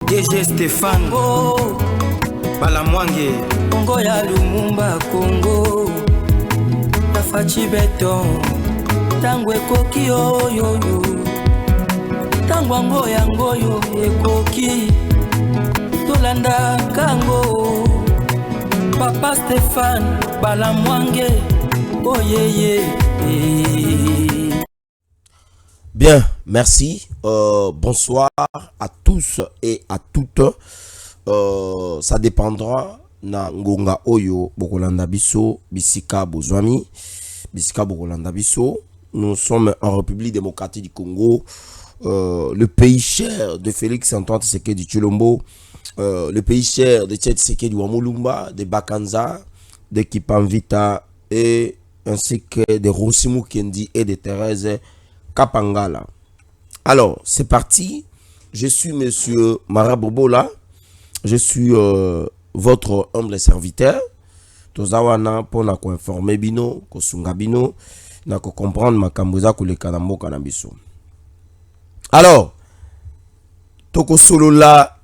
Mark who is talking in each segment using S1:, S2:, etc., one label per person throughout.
S1: DG Stéphane Balamwange
S2: Congo ya Lumumba Congo Tafachi Beton Tango ekoki oyo Tango ango yango yo ekoki Tolanda kango Papa Stéphane Balamwange Oyeye.
S3: Bien, merci. Bonsoir à tous et à toutes. Ça dépendra na ngonga oyo bokolanda biso bisika bozwami bisika bokolanda biso. Nous sommes en République démocratique du Congo, le pays cher de Félix Antoine Tshisekedi Tshilombo, le pays cher de Tshisekedi Wamulumba, de Bakanza, de Kipanvita et ainsi que de Rosimu Kendi et de Thérèse Kapangala. Alors, c'est parti. Je suis monsieur Marabobola. Je suis votre humble serviteur. Tozawana pour na ko informer bino, ko sunga bino, na ko comprendre makamboza ko le kanambo kanabiso. Alors, toko solo là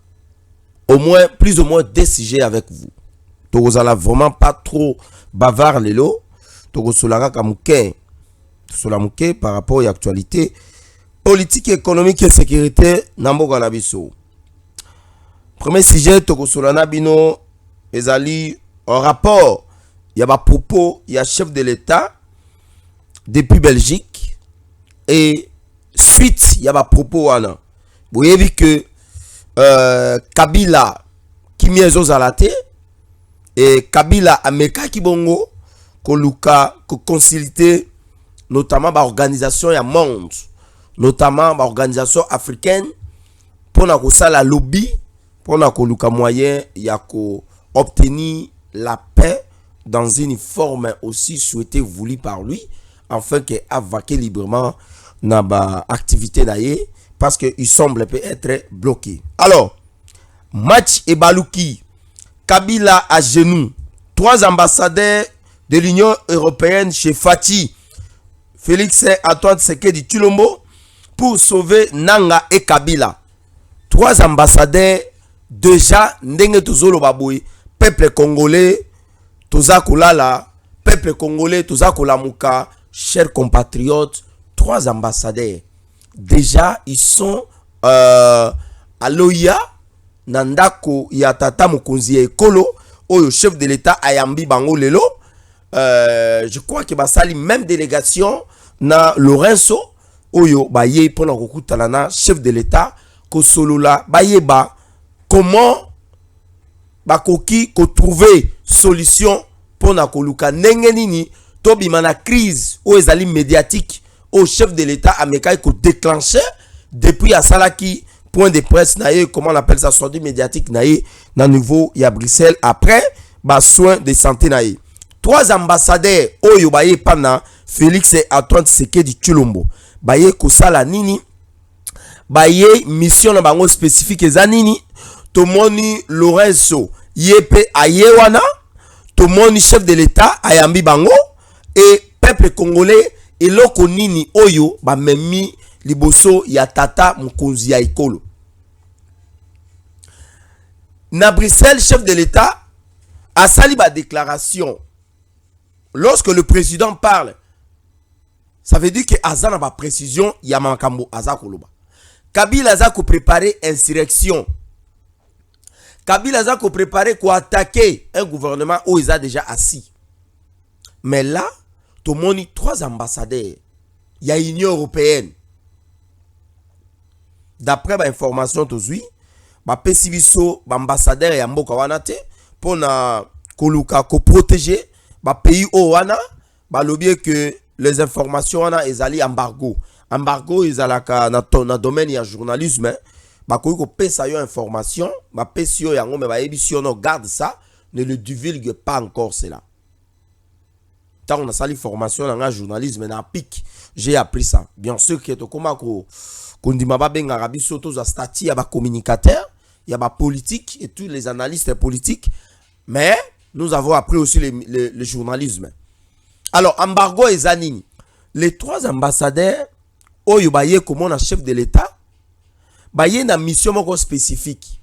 S3: au moins plus ou moins des sujets avec vous. Tozala vraiment pas trop bavard lelo. Toko solaka kamuke. Solamuke par rapport à l'actualité politique, économique et sécurité Nambo Ganabiso. Premier sujet, Toko Solana Bino, ezali en rapport, il y a des propos, il y a chef de l'État depuis Belgique et suite, il y a des propos. Vous voyez vu que Kabila qui miezo zalate et Kabila Ameka Kibongo, Koluka, Consulté notamment par l'organisation ya monde, notamment par l'organisation africaine, pour na la lobby, pour na luka moyen ya ko obtenir la paix dans une forme aussi souhaitée voulue par lui, afin que vaquer librement na ba activité naie, parce que il semble peut être bloqué. Alors, match et Balouki, Kabila à genoux, 3 ambassadeurs de l'Union européenne chez Fatih, Félix Antoine Tshisekedi Tshilombo, pour sauver Nanga et Kabila. 3 ambassadeurs déjà ndenge tozolo baboui, peuple congolais toza kolala, peuple congolais toza kolamuka, chers compatriotes, 3 ambassadeurs déjà ils sont à l'OIA nandako ya tata mokonzi ekolo oyo chef de l'état ayambi bango lelo. Je crois que basali même délégation na Lorenzo oyo baye pona kokutana na chef de l'état ko solola baye ba comment bakoki ko trouver solution pona koluka ndenge nini to bimana crise o ezali médiatique au chef de l'état ameka ko déclencher depuis à salaki point de presse naé, comment on appelle ça, sortie médiatique naé na niveau ya Bruxelles après ba soins de santé naé. 3 ambassadeurs oyo baye pana Félix Antoine Tshisekedi Tshilombo baye kosala nini, baye mission na bango spécifique eza nini, tomoni Lorenzo yepe ayewana, tomoni chef de l'état ayambi bango et peuple congolais eloko nini oyo ba memi liboso ya tata mokonzi ya ekolo. Na Bruxelles, chef de l'état a sali ba déclaration. Lorsque le président parle, ça veut dire que Aza n'a pas précision, Yamakambo Aza Koloba. Kabila Aza ko préparer insurrection. Kabila Aza ko préparer ko attaquer un gouvernement où il a déjà assis. Mais là, tout le monde 3 ambassadeurs. Il y a l'Union européenne. D'après l'information aujourd'hui, ba pesibiso ba ambassadeur ya mboka wana te pona koluka ko protéger ba pays o wana ba lobie que les informations wana ezali embargo ezalaka na domaine ya journalisme ba ko pesa yo information ba pesio yango me ba ebisio no garde ça, ne le divulgue pas encore cela. Tant on a sali formation dans le journalisme na pic, j'ai appris ça. Bien sûr que to koma ko kondima ba benga rabiso to za statut ya ba communicateur, il y a ba politique et tous les analystes politiques, mais nous avons appris aussi le journalisme. Alors embargo et zanini, les 3 ambassadeurs oyo baye comme un chef de l'état, baye na mission moko spécifique.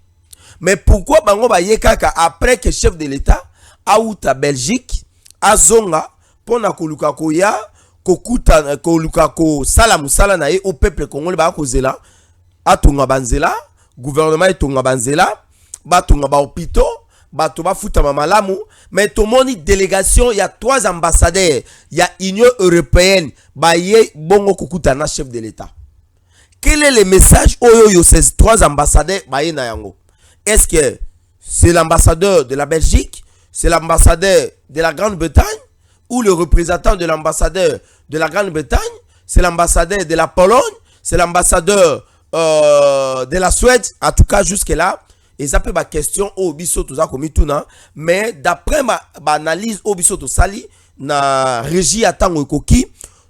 S3: Mais pourquoi bango ba yekaka après que chef de l'État a outa Belgique azonga pona koluka koya kokuta koluka ko sala musala na ye au peuple congolais ba kozela atunga banzela gouvernement etunga banzela batunga ba hôpitaux bato ba futa malamu. Mais tomoni délégation il y a 3 ambassadeurs il y a Union européenne ba ye bongo kokuta na chef de l'État. Quel est le message oyo ces 3 ambassadeurs ba ye na yango? Est-ce que c'est l'ambassadeur de la Belgique, c'est l'ambassadeur de la Grande-Bretagne, ou le représentant de l'ambassadeur de la Grande-Bretagne, c'est l'ambassadeur de la Pologne, c'est l'ambassadeur de la Suède? En tout cas, jusque-là, et ça peut ma question au biso tout ça comme tout na, mais d'après ma analyse au biso tout sali na régie atango koki,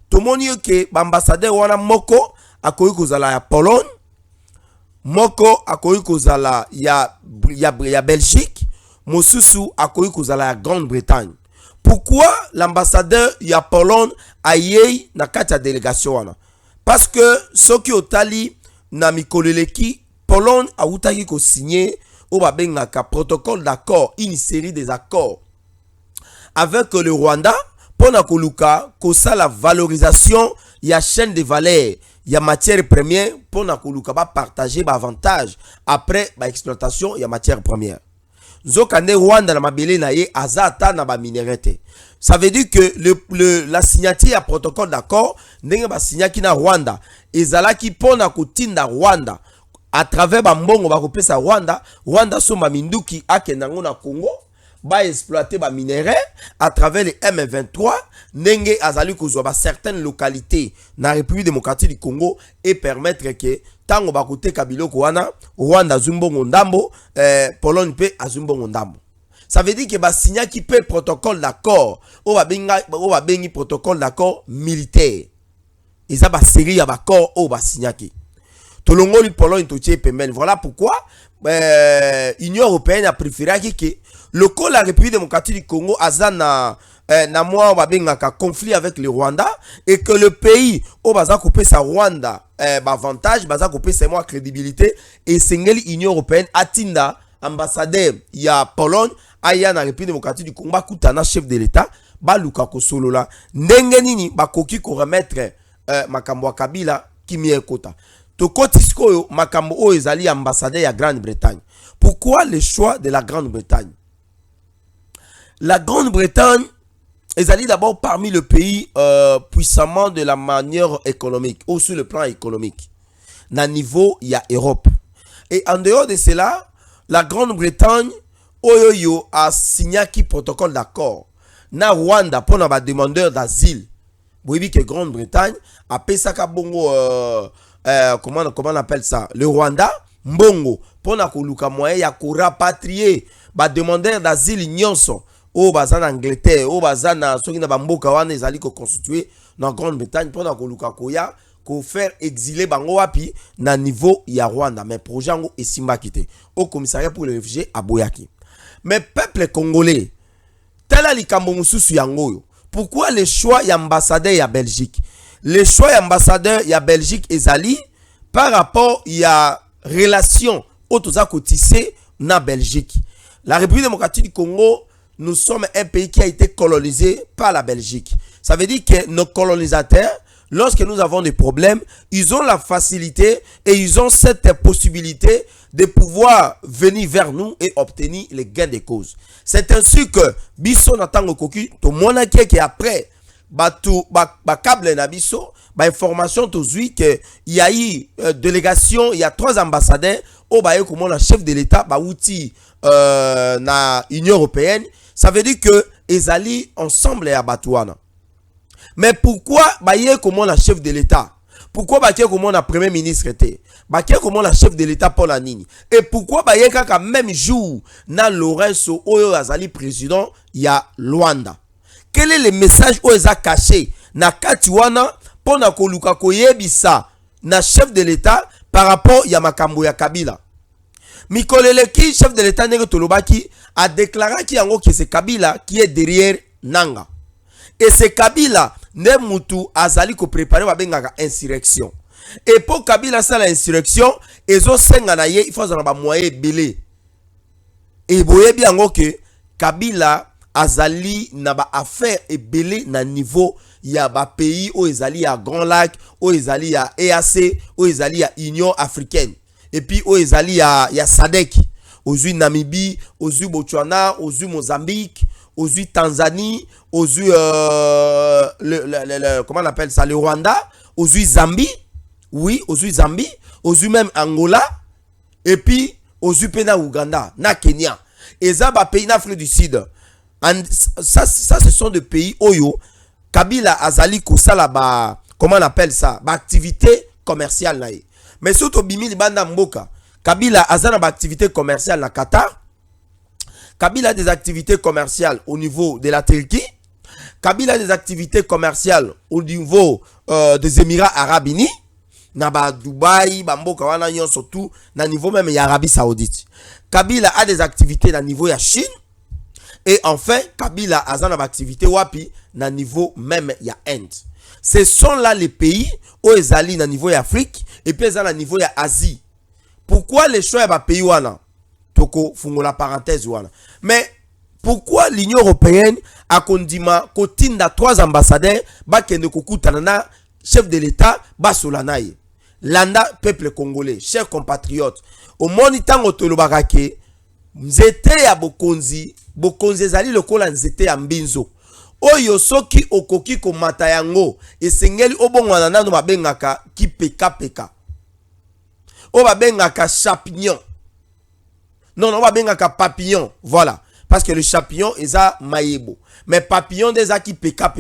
S3: tout le monde que l'ambassadeur wana moko akoyi kozala ya Pologne, moko akoyi kozala ya Belgique, mosusu akoyi kozala ya Grande-Bretagne. Pourquoi l'ambassadeur ya Pologne aye na kati ya délégation wana? Parce que soki otali na mikoleleki Pologne a outaki ko signer au babengaka protocole d'accord, une série des accords avec le Rwanda pour na koluka kosa la valorisation ya chaîne de valeur ya matière première pour na koluka ba partager ba avantage après ba exploitation ya matière première. Nzokande Rwanda na mabele na ye azata na ba minéralité. Ça veut dire que la signature à protocole d'accord ndenge ba signaki na Rwanda ezalaki pona kotinda Rwanda à travers ba mbongo ba kopesa Rwanda soma minduki akendango na Congo ba exploiter ba minerais à travers les M23 ndenge azali kozwa ba certaines localités na République démocratique du Congo et permettre que tango ba koteka biloko wana Rwanda zumbongo ndambo Pologne pe azumbongo ndambo. Ça veut dire que ba signa qui peut protocole d'accord o ba bengi protocole d'accord militaire. Et ça ba série ya ba corps o ba signa ki tolongoli Pologne totie pemben. Voilà pourquoi Union européenne a préféré que le la République démocratique du Congo azana na moi babengaka conflit avec le Rwanda et que le pays au baza couper sa Rwanda avantage baza couper sa moi crédibilité et sengeli Union européenne atinda ambassadeur ya Pologne aya na République démocratique du Congo bakutana chef de l'État baluka ko solola ndenge nini bakoki ko remettre makambo ya Kabila kimie kota tokotiskoyo makambo o ezali ambassadeur ya Grande-Bretagne. Pourquoi le choix de la Grande-Bretagne? La Grande-Bretagne ezali d'abord parmi le pays puissamment de la manière économique ou sur le plan économique na niveau il y a Europe. Et en dehors de cela, la Grande-Bretagne oyoyo a signé qui protocole d'accord na Rwanda pour na ba demandeur d'asile. Vous voyez que Grande-Bretagne a pesaka bongo comment on appelle ça, le Rwanda mbongo pour na koluka moyen ya ko rapatrier ba demandeur d'asile nyonso o bazana Angleterre o bazana soki na bamboka wana ezali ko constituer na Grande-Bretagne pour na koluka koya ko faire exiler bango wapi na niveau ya Rwanda. Mais projet ngo esimba kité au commissariat pour les réfugiés à Boyaki. Mais peuple congolais tala likambo mususu yango. Pourquoi le choix ya ambassadeur ya Belgique? Le choix ya ambassadeur ya Belgique ezali par rapport ya relation autoza kotissé na Belgique. La République démocratique du Congo, nous sommes un pays qui a été colonisé par la Belgique. Ça veut dire que nos colonisateurs, lorsque nous avons des problèmes, ils ont la facilité et ils ont cette possibilité de pouvoir venir vers nous et obtenir les gains de cause. C'est ainsi que biso natango koki to monaki que après batu ba câble na biso ba information to zui que il y a eu délégation, il y a 3 ambassadeurs au baye comme la chef de l'État ba outi na Union européenne. Ça veut dire que ezali ensemble ya batouana. Mais pourquoi baye comme la chef de l'État? Pourquoi baye comme la premier ministre était? Baye comme la chef de l'État pour la nini? Et pourquoi baye kaka même jour na Lorenzo Oyo azali président ya Luanda? Quel est le message oyo caché na katiwana pour na koluka koyebisa na chef de l'État par rapport ya makambo ya Kabila? Mikoleleki chef de l'État nenge tolobaki a déclaré qu'il y a que c'est Kabila qui est derrière Nanga. Et c'est Kabila ne mutu azali ko préparer ba bengaka insurrection. Et pour Kabila ça la insurrection, ezo senga na ye il faut na ba moyen belé. Et boye bien que Kabila azali na ba affaire ebele na niveau ya ba pays o ezali ya Grand Lac, o ezali ya EAC, o ezali ya Union africaine. Et puis o ezali ya SADC, ozui Namibie, ozui Botswana, ozui Mozambique, ozui Tanzanie, ozui comment on appelle ça, le Rwanda, ozui Zambie, oui, ozui Zambie, ozui même Angola, et puis ozui pena Uganda, na Kenya. Et ça ba pays d'Afrique du Sud. Ça ce sont des pays oyo Kabila azali kosala ba, comment on appelle ça, ba activité commerciale na ye. Mais surtout bimi libanda mboka, Kabila azana ba activité commerciale na Qatar. Kabila a des activités commerciales au niveau de la Turquie. Kabila a des activités commerciales au niveau des Émirats Arabes Unis. Na ba Dubaï, ba mboka wana yon surtout na niveau même ya Arabie Saoudite. Kabila a des activités na niveau ya Chine. Et enfin, Kabila a des activités wapi na niveau même ya Inde. Ce sont là les pays où ils allaient na niveau ya Afrique et puis ils allaient na niveau ya Asie. Pourquoi les choix ya pays wana? Toko fungo la parenthèse wana. Mais pourquoi l'Union européenne a condima kotinda 3 ambassadeurs ba kende kokutana na chef de l'État ba solanaye. Landa peuple congolais, chers compatriotes. Au monitango tolobaka ke nzete ya bokonzi ezali lokola nzete ya mbinzo. Oyo soki okoki komata yango esengeli obongwana nano babengaka kipeka. O babengaka champignon. Non, babengaka papillon. Voilà. Parce que le champignon eza mayebo. Mais papillon deza kipeka.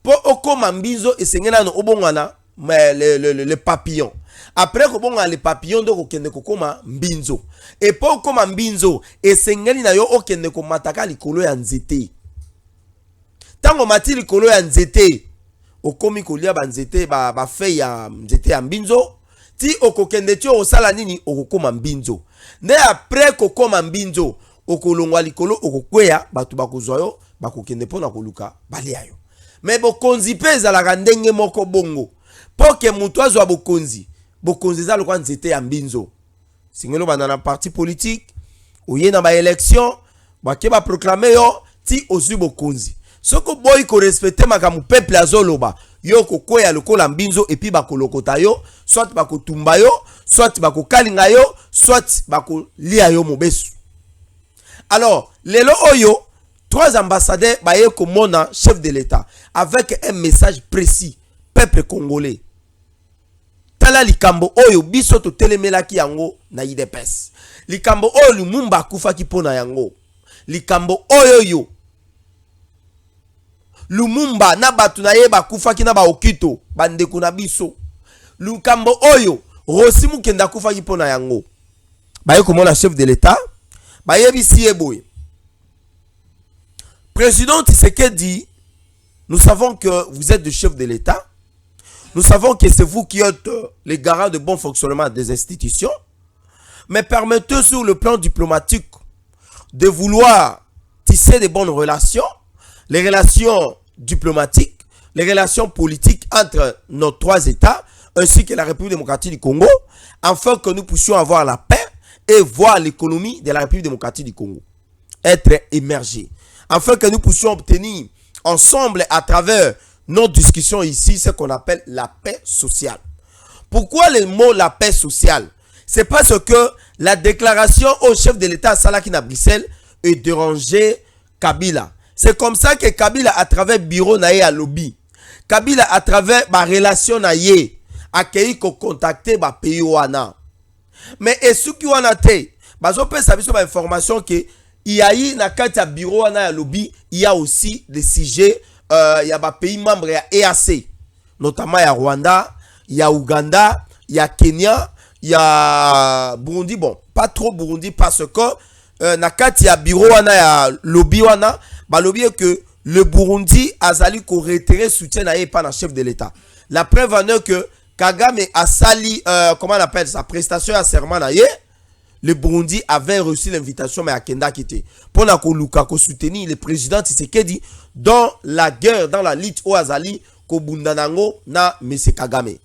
S3: Po okoma mbinzo esengeli nano obongwana le papillon. Après que les papillons donc okende kokoma mbinzo. Et pour koma mbinzo esengeli na yo okende ko mataka likolo ya nzete. Tango mati likolo ya nzete okomi kolia ba nzete ba feuille ya nzete ya mbinzo ti okokende ti osala nini okokoma mbinzo. Ne après kokoma mbinzo okolongwa likolo okokweya batu bakozwa yo bakokende pona koluka balia yo. Mais bokonzi pe ezalaka ndenge moko bongo. Poke mutu azwa bokonzi za lokwa nzete ya mbinzo. Singelo banana parti politique oye na ba élection bake ba proclamer yo ti ozwi bokonzi. Soko boy ko respecter makamu peuple azoloba yo kokoya lokola mbinzo et puis bakolokota yo, soit bakotumba yo, soit bakokalinga yo, soit bakolia yo mobesu. Alors lelo oyo 3 ambassadeurs baye komona chef de l'État avec un message précis peuple congolais. Tala likambo oyo biso to telemelaki yango na IDPS. Likambo oyo Lumumba akufaki pona yango. Likambo oyo yo Lumumba na batu na ye bakufaki na ba okito bandeko na biso. Likambo oyo Rossi Mukenda akufaki pona yango. Baye komona chef de l'État baye bisi eboye. Président Tshisekedi dit, nous savons que vous êtes le chef de l'État. Nous savons que c'est vous qui êtes les garants de bon fonctionnement des institutions. Mais permettez sur le plan diplomatique de vouloir tisser de bonnes relations, les relations diplomatiques, les relations politiques entre nos 3 États, ainsi que la République démocratique du Congo, afin que nous puissions avoir la paix et voir l'économie de la République démocratique du Congo être émergée. Afin que nous puissions obtenir ensemble à travers nos discussions ici ce qu'on appelle la paix sociale. Pourquoi le mot la paix sociale? C'est parce que la déclaration au chef de l'État Salakina Bruxelles est dérangé Kabila. C'est comme ça que Kabila à travers bureau naye à lobby, Kabila à travers ma relation naye accueilli ko contacter ba pays wana. Mais et ce qui wana te, bazo pe sabiso ba information que il y a eu na kati ya bureau wana ya lobby, il y a aussi des sujets il y a des pays membres ya EAC, notamment ya Rwanda, il y a Ouganda, il y a Kenya, il y a Burundi. Bon, pas trop Burundi parce que na kati ya bureau wana ya lobby wana, ba lobby que le Burundi azali ko retirer soutien na pas na chef de l'État. La preuve en est que Kagame a sali comment on appelle ça, prestation à serment na ye. Le Burundi avait reçu l'invitation mais à Kenda Kité pour na koluka ko soutenir le président Tshisekedi dans la guerre, dans la lutte au Azali ko bundanango na M. Kagame.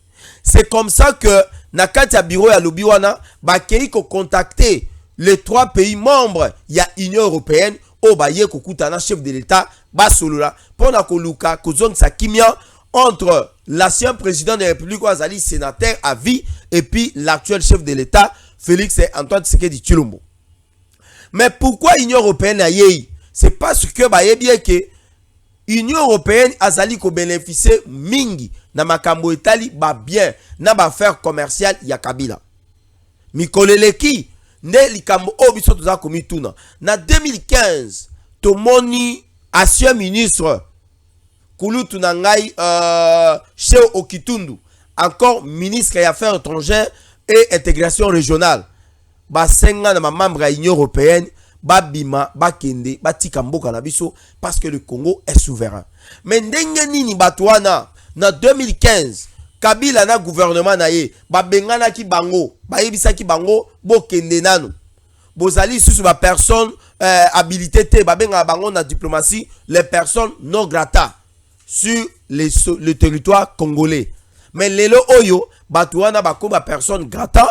S3: C'est comme ça que na kati ya bureau ya lobby wana ba kei ko contacter les 3 pays membres, il y a Union européenne, au baye kokutana chef de l'État, basolola, pona koluka kozong sa kimia entre l'ancien président de la République Ouazali, sénateur à vie, et puis l'actuel chef de l'État, Félix Antoine Tshisekedi Tshilombo. Mais pourquoi Union européenne a yé? C'est parce que baye bien que Union européenne azali ko bénéficier mingi na makambo etali ba bien na ba affaire commerciale ya Kabila. Mikoleleki ne likambo obiso toza komituna. Na 2015 tomoni ancien ministre Kulutu Nangai Cheo Okitundu, encore ministre des Affaires étrangères et intégration régionale. Ba senga na membre de l'Union européenne, ba bima, ba kende, ba tikambo kanabiso parce que le Congo est souverain. Mais ndenge nini batwana na 2015 Kabila na gouvernement na ye, ba bengana ki bango, ba yebisa ki bango bo kende nanu. Bozali sous ba personne habilité te, ba benga bango na diplomatie les personnes non grata sur le territoire congolais. Mais lelo oyo batwana bako ba personne grata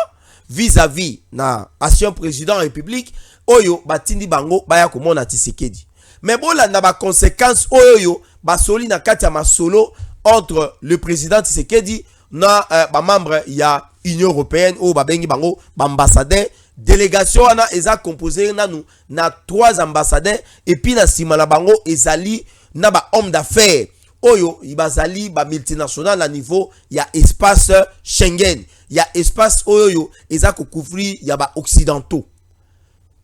S3: vis-à-vis na ancien président de la République oyo batindi bango baya komona Tshisekedi. Mais bon là na ba conséquence oyo basoli na kati ya masolo entre le président Tshisekedi na ba membre ya Union européenne ou ba bengi bango ba ambassadeur délégation wana eza composé nanu na 3 ambassadeurs et puis na sima na bango ezali na ba homme d'affaires oyo ibazali ba multinational à niveau ya espace Schengen ya espace oyo eza ko couvrir ya ba occidentaux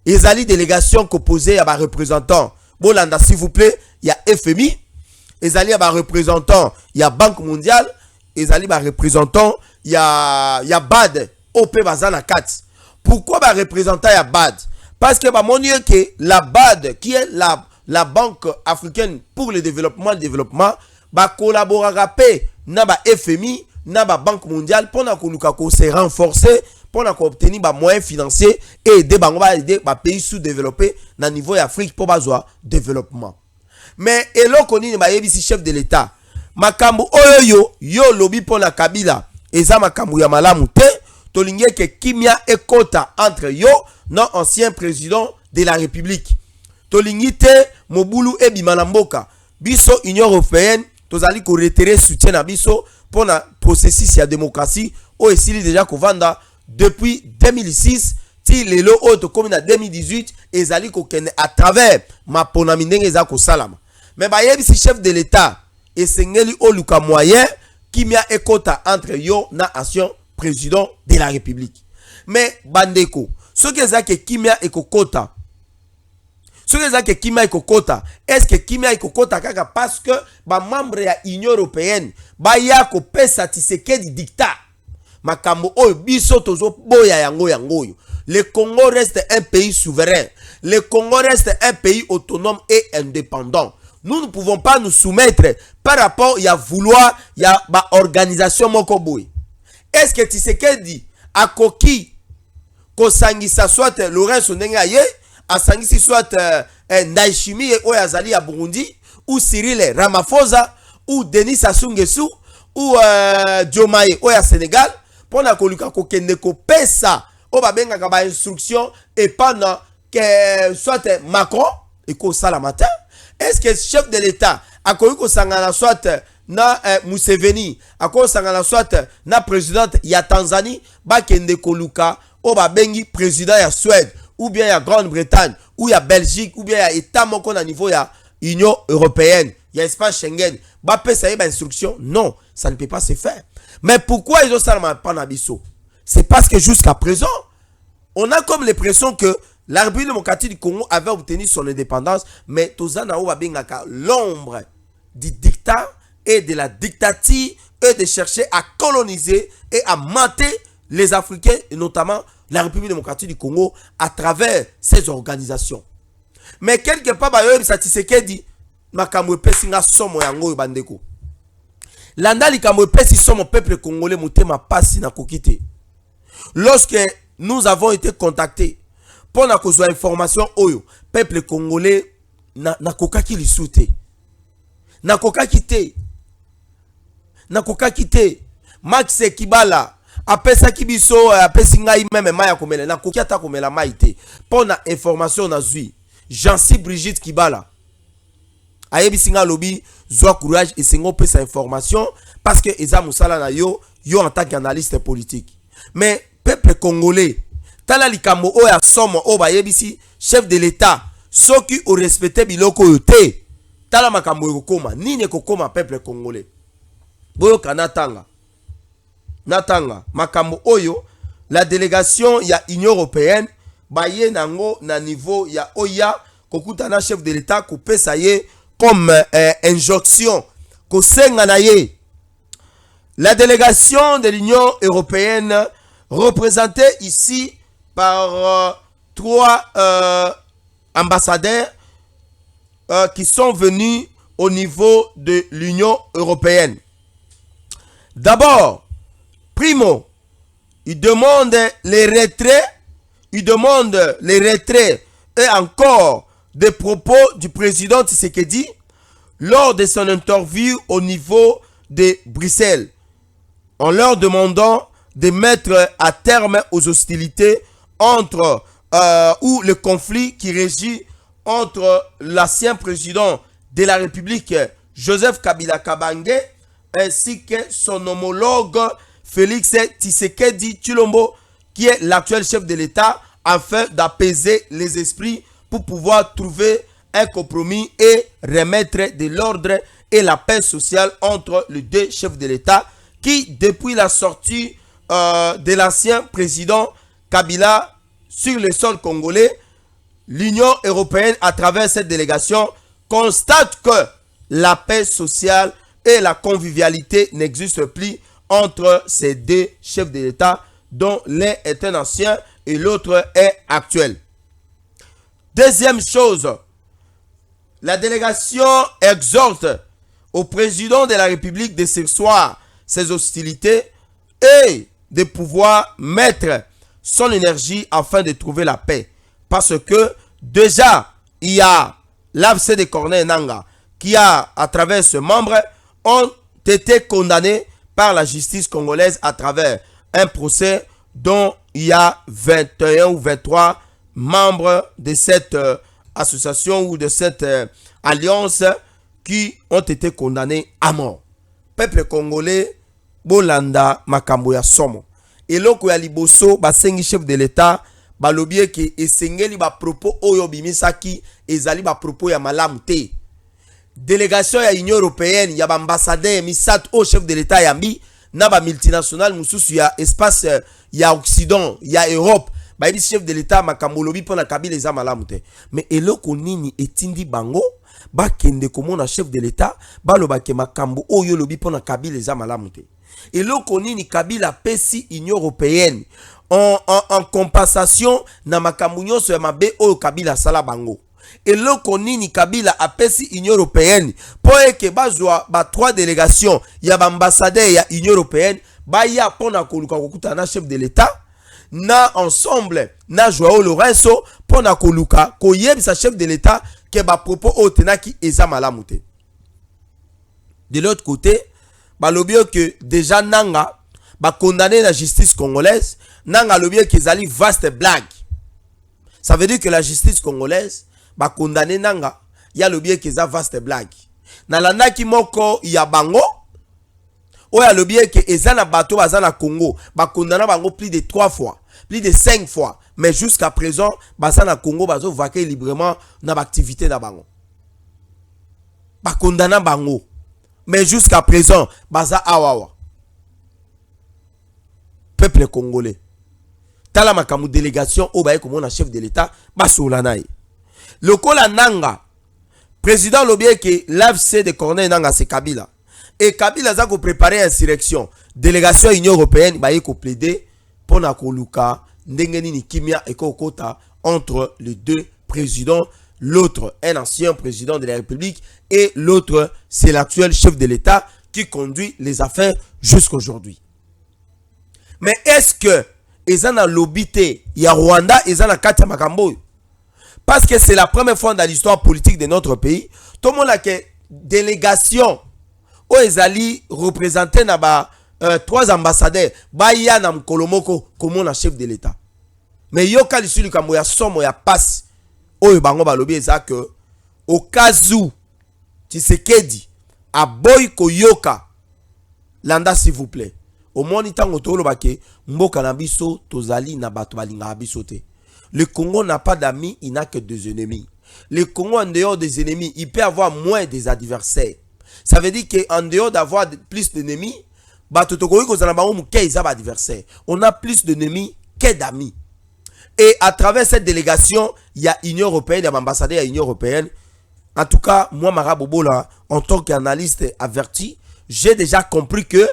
S3: ezali délégation composée ya ba représentants bolanda s'il vous plaît ya FMI ezali ya ba représentants ya Banque mondiale ezali ba représentants ya BAD OP bazana 4. Pourquoi ba représentant ya BAD? Parce que ba monier que la BAD qui est la Banque africaine pour le développement ba collaborera pe na ba FMI na ba Banque mondiale pour na koluka ko se renforcer pour na obtenir ba moyens financiers et aider bango ba aider ba pays sous-développés na niveau Afrique pour bazwa développement. Mais eloko nini ba yebisi chef de l'État makambo oyo yo lobi pour na Kabila eza makambo ya malamu te tolingie ke kimia ekota entre yo non ancien président de la République tolingi te mobulu ebima na mboka biso Union européenne tozali ko retirer soutien na biso pour na processus ya démocratie o esili déjà kovanda depuis 2006 ti lelo o to komi na 2018 ezali ko kende à travers mapona mindenge eza ko salama. Mais ba yebisi chef de l'État esengeli o luka moyen kimia ekota entre yo na ancien président de la République. Mais bandeko ce que ça que kimia ekokota est-ce que kimia ekokota kaka parce que ba membre ya Union européenne ba ya ko pesa Tshisekedi dictat makambo oyo biso tozo boya yango. Le Congo reste un pays souverain. Le Congo reste un pays autonome et indépendant. Nous ne pouvons pas nous soumettre par rapport à vouloir ya ba organisation moko boy. Est-ce que Tshisekedi a koki ko sangisa soit Laurent Sondenga ye a sangisi soit Ndayishimiye oyo azali ya Burundi ou Cyril Ramaphosa ou Denis Sassou Nguesso ou Diomaye oyo ya Sénégal pour na koluka ko kende ko pesa o ba benga ka ba instruction et pendant que soit Macron et ko sala matin. Est-ce que chef de l'État a koki ko sangana soit na Museveni a ko sangana soit na présidente ya Tanzanie ba kende koluka o ba bengi président ya Suède ou bien ya Grande-Bretagne ou ya Belgique ou bien ya état moko na niveau ya Union européenne ya espace Schengen ba pesa ba instruction? Non, ça ne peut pas se faire. Mais pourquoi ils ont seulement pas nabiso? C'est parce que jusqu'à présent on a comme l'impression que la République démocratique du Congo avait obtenu son indépendance, mais tozana ou bengaka l'ombre du dictat et de la dictature et de chercher à coloniser et à mater les Africains et notamment la République démocratique du Congo à travers ces organisations. Mais quelque part bayo Tshisekedi makambo pesinga somo yango bandeko. Landa likambo pesi somo peuple congolais mutema pasi na kokite. Lorsque nous avons été contactés pour na kozwa information oyo peuple congolais na kokaki lisute. Na kokaki te. Max Kibala apesa kibiso apesi ngai même maya komela na kokiata komela maite pona information na zui Jancy Brigitte Kibala ayebisi nga lobi zwa courage et sengo pesa information parce que eza musala na yo en tant qu'analyste politique mais peuple congolais tala likambo o ya somo o bayebisi chef de l'état soki o respecter biloko yo te tala makambo ekokoma nini ekokoma peuple congolais boyo kanatanga natanga makambo oyo la délégation ya Union européenne baye nango na niveau ya oya kokuta na chef de l'état kopesa ye comme injonction kosenga na ye. La délégation de l'Union européenne représentée ici par trois ambassadeurs qui sont venus au niveau de l'Union européenne. D'abord, primo, il demande les retraits, et encore des propos du président Tshisekedi lors de son interview au niveau de Bruxelles, en leur demandant de mettre à terme aux hostilités entre ou le conflit qui régit entre l'ancien président de la République Joseph Kabila Kabange ainsi que son homologue Félix Tshisekedi Tshilombo, qui est l'actuel chef de l'État, afin d'apaiser les esprits pour pouvoir trouver un compromis et remettre de l'ordre et la paix sociale entre les deux chefs de l'État qui, depuis la sortie de l'ancien président Kabila sur le sol congolais, l'Union européenne, à travers cette délégation, constate que la paix sociale et la convivialité n'existent plus entre ces deux chefs de l'État, dont l'un est un ancien et l'autre est actuel. Deuxième chose, la délégation exhorte au président de la République de surseoir ces hostilités et de pouvoir mettre son énergie afin de trouver la paix. Parce que déjà, il y a l'AFC de Corneille Nangaa qui a, à travers ce membre, ont été condamnés par la justice congolaise à travers un procès dont il y a 21 ou 23 membres de cette association ou de cette alliance qui ont été condamnés à mort. Peuple congolais, bolanda makambo ya somo. Eloko ya liboso basengi chef de l'État balobie ke esengeli ba propos oyo bimisaki ezali ba propos ya malamu te. Délégation ya Union européenne ya ambassadeur misat au chef de l'État yambi na ba multinational mususu ya espace ya Occident ya Europe ba yebi chef de l'État makambo lobi pona Kabila eza malamu te. Mais eloko nini etindi bango ba kende komona chef de l'État ba loba ke makambo oyo lobi pona Kabila eza malamu te. Eloko nini Kabila pesi Union européenne en compensation na makambo nyonso ya mabe oyo Kabila sala bango. Eloko nini Kabila apesi Union européenne pour eke bazwa ba trois délégations ya ba ambassadeur ya Union européenne ba ya pona koluka kokuta na chef de l'État na ensemble na Joao Lourenço pona koluka koyebisa chef de l'État ke ba propos otenaki eza malamu te. De l'autre côté, balobio que déjà Nanga ba condamné la justice congolaise, Nanga lobio que zali vaste blague. Ça veut dire que la justice congolaise ba condamné Nanga, ya lobio que za vaste blague. Na landaki moko ya bango, o ya lobio que ezana bato bazana Congo, ba condamné bango plus de 3 fois, plus de 5 fois, mais jusqu'à présent, bazana Congo bazo vaquer librement na activité na bango. Ba condamné bango. Mais jusqu'à présent, baza awawa. Peuple congolais. Tala makamu délégation au baye comme on chef de l'État, basoulanaï. Le kola Nanga, président lobie que l'AFC de Corneille Nangaa c'est Kabila. Et Kabila a préparé insurrection. Délégation Union européenne baye ko plaider pour na koluka ndengeni ni kimia et kokota entre les deux présidents. L'autre, un ancien président de la République, et l'autre, c'est l'actuel chef de l'État qui conduit les affaires jusqu'aujourd'hui. Mais est-ce que Ezana Lobité, il y a Rwanda, Ezana Katia Makambo? Parce que c'est la première fois dans l'histoire politique de notre pays, tout le monde a que délégation où Ezali représenté 3 ambassadeurs baya na mkolomoko comme na chef de l'état. Mais yoka lisuli kambo ya somo ya passe oyo bango balobi eza que au cas où Tshisekedi a boy ko yoka landa s'il vous plaît. Au moins tango tolo bake mboka na biso tozali na bato balinga biso te. Le Congo n'a pas d'amis, il n'a que des ennemis. Le Congo en dehors des ennemis, il peut avoir moins des adversaires. Ça veut dire qu'en dehors d'avoir plus d'ennemis, on a plus d'ennemis que d'amis. Et à travers cette délégation, il y a Union Européenne, il y a l'ambassadeur à l'Union Européenne. En tout cas, moi, Marabobola, en tant qu'analyste averti, j'ai déjà compris que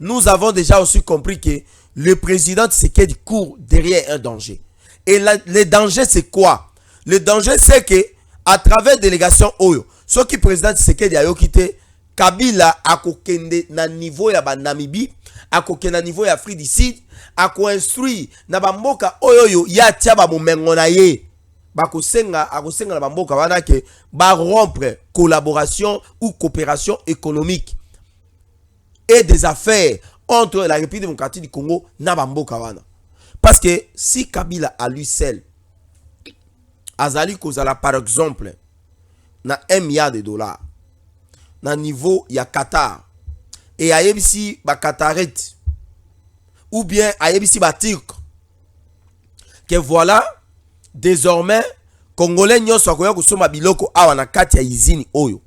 S3: nous avons déjà aussi compris que le président Tshisekedi court derrière un danger. Et le danger, c'est quoi? Le danger, c'est que à travers délégation Oyo, ce qui président Tshisekedi a quitté, Kabila a kokende na niveau ya Namibie, a kokende na niveau ya Afrique du Sud, a instruit na bamboka oyo ya tia ba momengo na ye. Ba kosenga na bamboka wana ke ba rompre collaboration ou coopération économique et des affaires entre la République démocratique du Congo na bamboka wana. Parce que si Kabila à lui seul azali kozala par exemple na 1 milliard de dollars na niveau ya Qatar et ayebisi ba Qatarit ou bien ayebisi ba Turc que voilà désormais Congolais nyonso akoya kusoma biloko awa na kati ya izini oyo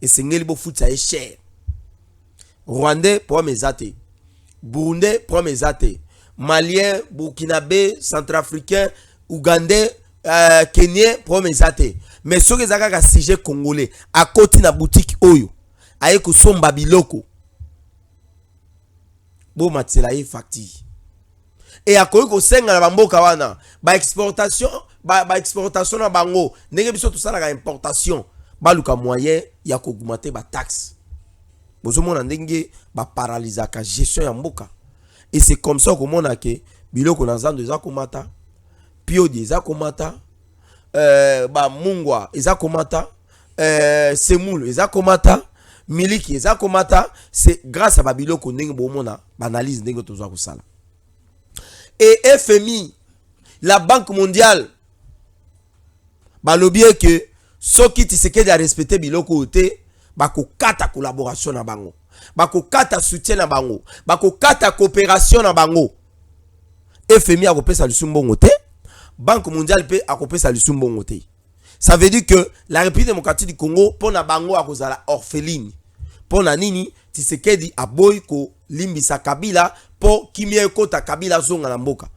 S3: esengeli bo futa cher Rwandais pour mezate Burundais pour mezate Malien, Burkinabé, Centrafricain, Ougandais, Kenyan, promesate. Mais ce que ça sujet congolais, à côté na boutique oyo, aye ko somba biloko. Bo matela e facti. Et à côté ko senga na bamboka wana, ba exportation na bango, ndenge biso tout ça na importation, ba luka moyen ya ko augmenter ba taxe. Bozo mona ndenge ba paralyser ka gestion ya mboka. Et c'est comme ça qu'on a que biloko na zando eza komata, piodi eza komata, ba mungwa eza komata, semoule eza komata, miliki eza komata. C'est grâce à ba biloko ndenge bomona analyse ndenge toza kusala. Et FMI, la Banque mondiale, ba lobie que soki Tshisekedi a respecté biloko te, ba ko kata collaboration na bango. Bako kata soutien na bango, bako kata coopération na bango. FMI a kopesa lisumbongo te, Banque mondiale pe a kopesa lisumbongo te. Ça veut dire que la République démocratique du Congo pona bango a kozala orpheline. Pona nini Tshisekedi a boy ko limbisa Kabila po kimie kota Kabila zonga na mboka.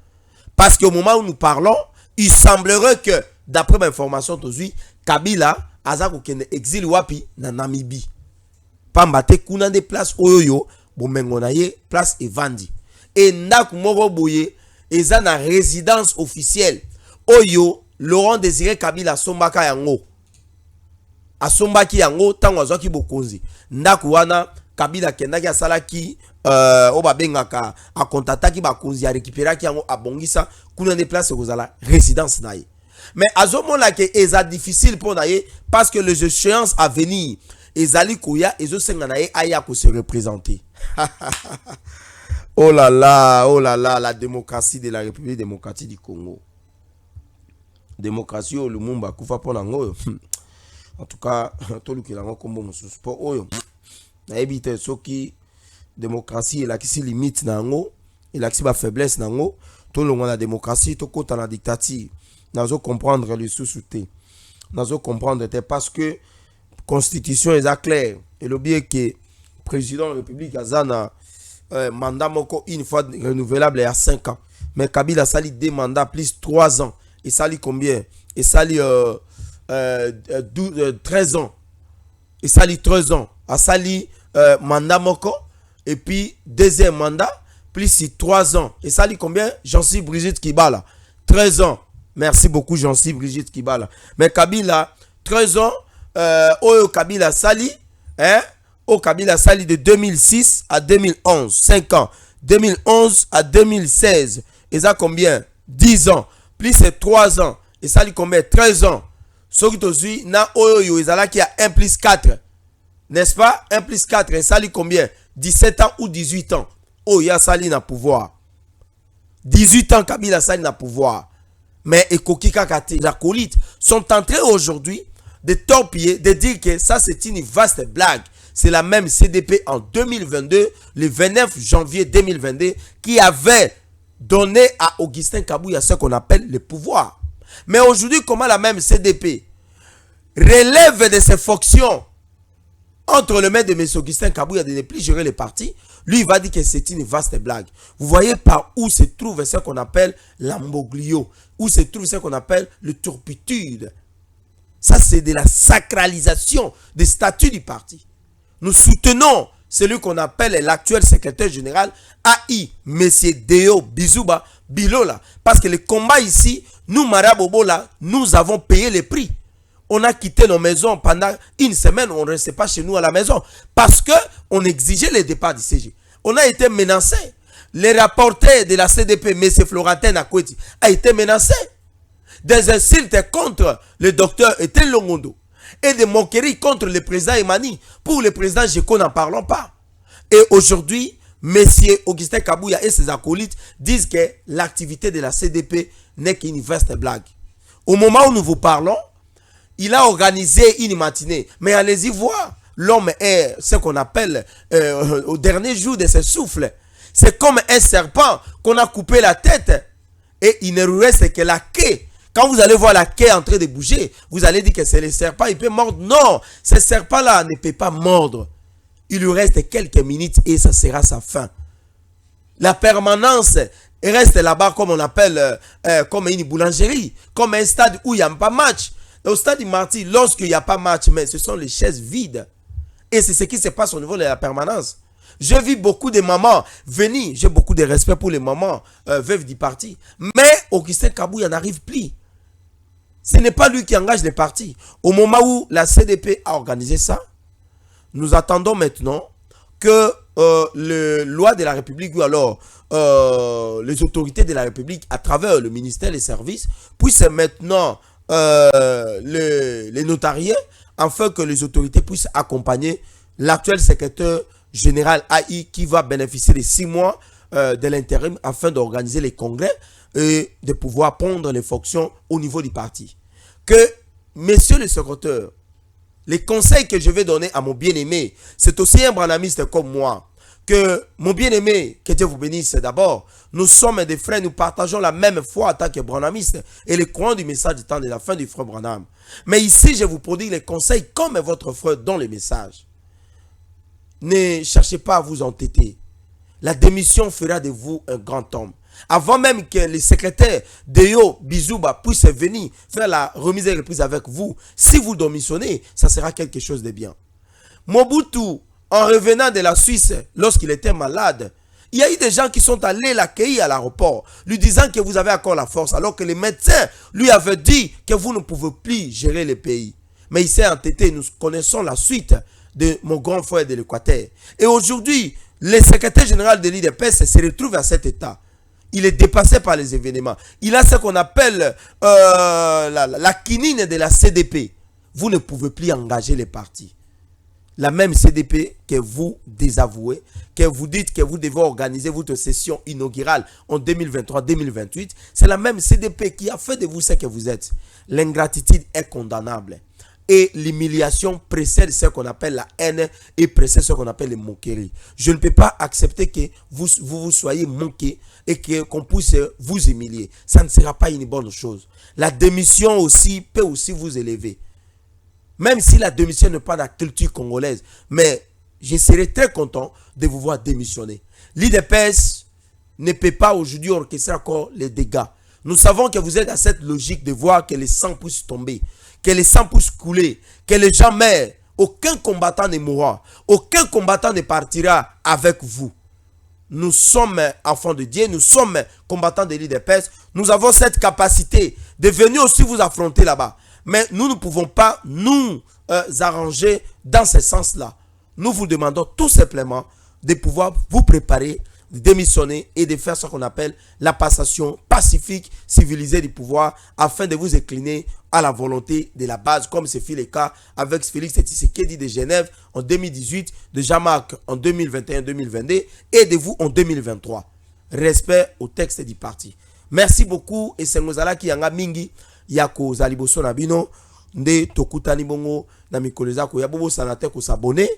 S3: Parce qu'au moment où nous parlons, il semblerait que d'après ma information aujourd'hui, Kabila azako kende exil wapi na Namibie. Pambate kuna de place oyo bomengo na ye place evandi et nak moko boye eza na résidence officielle oyo Laurent Désiré Kabila sombaka yango asombaki yango tango azwaki bokonzi ndaku wana Kabila kendaki asalaki oba bengaka a kontataki bakonzi a récupéraki yango abongisa kuna de place kozala résidence na ye. Mais azomona ke eza difficile pour na ye parce que les échéances à venir ezali koya ezosenga na ye aya ko se représenter. Oh là là, la démocratie de la République démocratique du Congo. Démocratie au Lumumba kufa pona ngoyo. En tout cas, tout le qui la kombo mususu po oyo. Na ebite soki démocratie la kisi limite na ngo, la kisi ba faiblesse na ngo, tout le monde la démocratie to kota na dictature. Nazo comprendre le sous-souté. Nazo comprendre parce que constitution est claire et le bien que président de la République a mandat moko une fois renouvelable à 5 ans, mais Kabila sali 2 mandats plus 3 ans et sali combien et sali 13 ans et sali 13 ans a sali mandat moko et puis deuxième mandat plus 3 ans et sali combien Jean-Cy Brigitte Kibala 13 ans. Merci beaucoup Jean-Cy Brigitte Kibala. Mais Kabila 13 ans Oyo Kabila Sali, Kabila Sali de 2006 à 2011, 5 ans. 2011 à 2016, et ça combien? 10 ans. Plus c'est 3 ans. Et ça lui combien? 13 ans. Ce qui te suit, na Oyo Ezala qui a 1 plus 4. N'est-ce pas? 1 plus 4, et ça lui combien? 17 ans ou 18 ans. Oh, il y a Sali na pouvoir. 18 ans, Kabila Sali na pouvoir. Mais Ekoki Kakate, les acolytes sont en train aujourd'hui de torpiller, de dire que ça c'est une vaste blague. C'est la même CDP en 2022, le 29 janvier 2022, qui avait donné à Augustin Kabouya ce qu'on appelle le pouvoir. Mais aujourd'hui, comment la même CDP relève de ses fonctions entre le main de M. Augustin Kabouya de ne plus gérer les partis, lui il va dire que c'est une vaste blague. Vous voyez par où se trouve ce qu'on appelle l'ambroglio, où se trouve ce qu'on appelle le turpitude. Ça c'est de la sacralisation des statuts du parti. Nous soutenons celui qu'on appelle l'actuel secrétaire général AI, M. Deo Bizouba Bilola. Parce que le combat ici, nous Marabobola, nous avons payé les prix. On a quitté nos maisons pendant une semaine, on ne restait pas chez nous à la maison. Parce qu'on exigeait le départ du CG. On a été menacé. Les rapporteurs de la CDP, M. Florentin Akweti, a été menacé. Des insultes contre le docteur Etienne Longondo. Et des moqueries contre le président Emani. Pour le président Jeko, n'en parlons pas. Et aujourd'hui, M. Augustin Kabouya et ses acolytes disent que l'activité de la CDP n'est qu'une vaste blague. Au moment où nous vous parlons, il a organisé une matinée. Mais allez-y voir, l'homme est ce qu'on appelle au dernier jour de ses souffles. C'est comme un serpent qu'on a coupé la tête et il ne reste que la queue. Quand vous allez voir la queue en train de bouger, vous allez dire que c'est le serpent, il peut mordre. Non, ce serpent-là ne peut pas mordre. Il lui reste quelques minutes et ça sera sa fin. La permanence reste là-bas comme on appelle, comme une boulangerie, comme un stade où il n'y a pas match. Au stade du Marty, lorsqu'il n'y a pas match, mais ce sont les chaises vides. Et c'est ce qui se passe au niveau de la permanence. J'ai vu beaucoup de mamans venir. J'ai beaucoup de respect pour les mamans veuves du parti. Mais Augustin Kabouya n'arrive plus. Ce n'est pas lui qui engage les partis. Au moment où la CDP a organisé ça, nous attendons maintenant que les lois de la République ou alors les autorités de la République à travers le ministère des Services puissent maintenant les notariés afin que les autorités puissent accompagner l'actuel secrétaire général AI qui va bénéficier de 6 mois de l'intérim afin d'organiser les congrès et de pouvoir prendre les fonctions au niveau du parti. Que, messieurs les secrétaires, les conseils que je vais donner à mon bien-aimé, c'est aussi un branamiste comme moi. Que mon bien-aimé, que Dieu vous bénisse d'abord, nous sommes des frères, nous partageons la même foi en tant que branamistes et les croyants du message du temps de la fin du frère Branham. Mais ici, je vous prodigue les conseils comme votre frère dans le message. Ne cherchez pas à vous entêter. La démission fera de vous un grand homme. Avant même que le secrétaire Deo Bizouba puisse venir faire la remise et reprise avec vous, si vous démissionnez, ça sera quelque chose de bien. Mobutu, en revenant de la Suisse, lorsqu'il était malade, il y a eu des gens qui sont allés l'accueillir à l'aéroport, lui disant que vous avez encore la force, alors que les médecins lui avaient dit que vous ne pouvez plus gérer le pays. Mais il s'est entêté, nous connaissons la suite de mon grand frère de l'Équateur. Et aujourd'hui, le secrétaire général de l'IDPS se retrouve à cet état. Il est dépassé par les événements. Il a ce qu'on appelle la quinine de la CDP. Vous ne pouvez plus engager les partis. La même CDP que vous désavouez, que vous dites que vous devez organiser votre session inaugurale en 2023-2028, c'est la même CDP qui a fait de vous ce que vous êtes. L'ingratitude est condamnable. Et l'humiliation précède ce qu'on appelle la haine et précède ce qu'on appelle les moqueries. Je ne peux pas accepter que vous soyez moqué et qu'on puisse vous humilier. Ça ne sera pas une bonne chose. La démission aussi peut aussi vous élever. Même si la démission n'est pas la culture congolaise. Mais je serai très content de vous voir démissionner. L'IDPS ne peut pas aujourd'hui orchestrer encore les dégâts. Nous savons que vous êtes à cette logique de voir que les sangs puissent tomber, que les sangs puissent couler, que les gens meurent. Aucun combattant ne mourra. Aucun combattant ne partira avec vous. Nous sommes enfants de Dieu, nous sommes combattants de l'IDPS. Nous avons cette capacité de venir aussi vous affronter là-bas. Mais nous ne pouvons pas nous arranger dans ce sens-là. Nous vous demandons tout simplement de pouvoir vous préparer, de démissionner et de faire ce qu'on appelle la passation pacifique, civilisée du pouvoir, afin de vous incliner à la volonté de la base, comme ce fut le cas avec Félix Tshisekedi de Genève en 2018, de Jean-Marc en 2021-2022 et de vous en 2023. Respect au texte du parti. Merci beaucoup et c'est Mozala qui yanga mingi yako zaliboso na bino nde tokutani bongo na mikoleza ko ya bobo sanate ko s'abonner.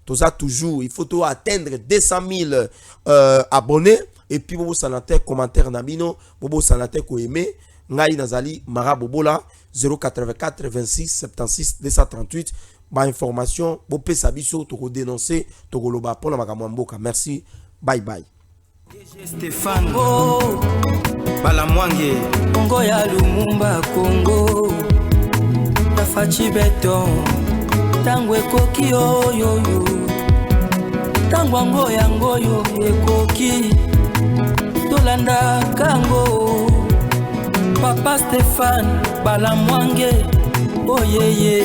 S3: Tout ça toujours, il faut atteindre 200 000 abonnés et puis bobo sanate commentaire na bino, bobo sanate ko aimer. Ngai nazali Mara Bobola 084 26 76 238. Ba information bo pesa biso to ko dénoncer to ko loba pona makambo mboka. Merci. Bye bye.
S2: Stéphane Balamwange Congo ya Lumumba Congo Tafachi beton Tangwe koki oyoyo Tangwango yangoyo ekoki Tolanda kango Papa Stéphane Balamwange Oh yeah yeah